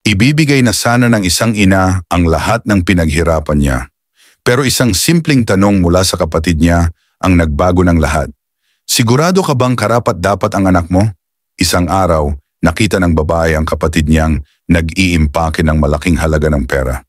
Ibibigay na sana ng isang ina ang lahat ng pinaghirapan niya. Pero isang simpleng tanong mula sa kapatid niya ang nagbago ng lahat. Sigurado ka bang karapat-dapat ang anak mo? Isang araw, nakita ng babae ang kapatid niyang nag-iimpake ng malaking halaga ng pera.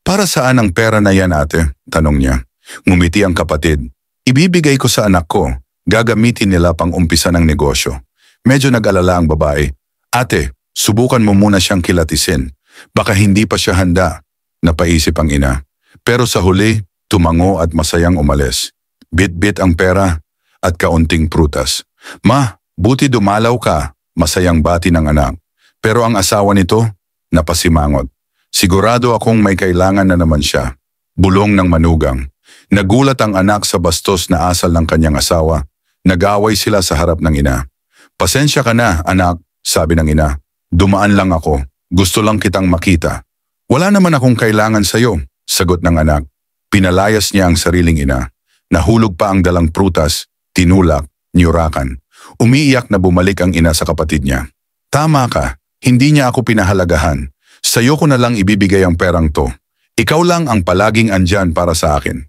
Para saan ang pera na yan, ate? Tanong niya. Ngumiti ang kapatid. Ibibigay ko sa anak ko. Gagamitin nila pang umpisa ng negosyo. Medyo nag-alala ang babae. Ate, subukan mo muna siyang kilatisin. Baka hindi pa siya handa. Napaisip ang ina. Pero sa huli, tumango at masayang umalis. Bit-bit ang pera at kaunting prutas. Ma, buti dumalaw ka. Masayang bati ng anak. Pero ang asawa nito, napasimangot. Sigurado akong may kailangan na naman siya. Bulong ng manugang. Nagulat ang anak sa bastos na asal ng kanyang asawa. Nag-away sila sa harap ng ina. Pasensya ka na, anak, sabi ng ina. Dumaan lang ako. Gusto lang kitang makita. Wala naman akong kailangan sa'yo, sagot ng anak. Pinalayas niya ang sariling ina. Nahulog pa ang dalang prutas, tinulak, niyurakan. Umiiyak na bumalik ang ina sa kapatid niya. Tama ka, hindi niya ako pinahalagahan. Sa'yo ko na lang ibibigay ang perang to. Ikaw lang ang palaging andyan para sa akin.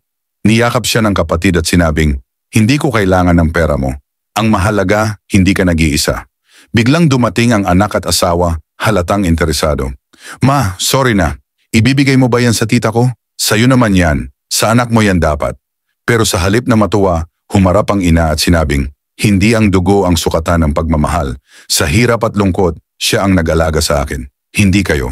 Niyakap siya ng kapatid at sinabing, hindi ko kailangan ng pera mo. Ang mahalaga, hindi ka nag-iisa. Biglang dumating ang anak at asawa, halatang interesado. Ma, sorry na. Ibibigay mo ba yan sa tita ko? Sa'yo naman yan. Sa anak mo yan dapat. Pero sa halip na matuwa, humarap ang ina at sinabing, hindi ang dugo ang sukatan ng pagmamahal. Sa hirap at lungkot, siya ang nag-alaga sa akin. Hindi kayo.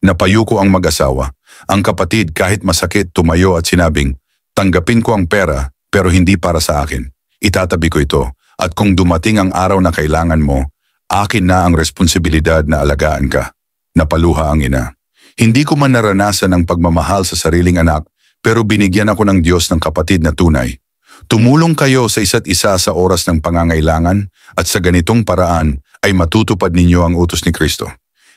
Napayuko ang mag-asawa. Ang kapatid kahit masakit tumayo at sinabing, tanggapin ko ang pera pero hindi para sa akin. Itatabi ko ito at kung dumating ang araw na kailangan mo, akin na ang responsibilidad na alagaan ka. Napaluha ang ina. Hindi ko man naranasan ang pagmamahal sa sariling anak pero binigyan ako ng Diyos ng kapatid na tunay. Tumulong kayo sa isa't isa sa oras ng pangangailangan at sa ganitong paraan ay matutupad ninyo ang utos ni Kristo.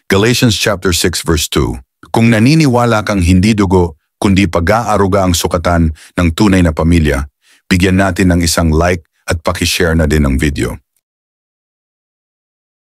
Galatians chapter 6 verse 2. Kung naniniwala kang hindi dugo, kundi pag-aaruga ang sukatan ng tunay na pamilya, bigyan natin ng isang like at paki-share na din ng video.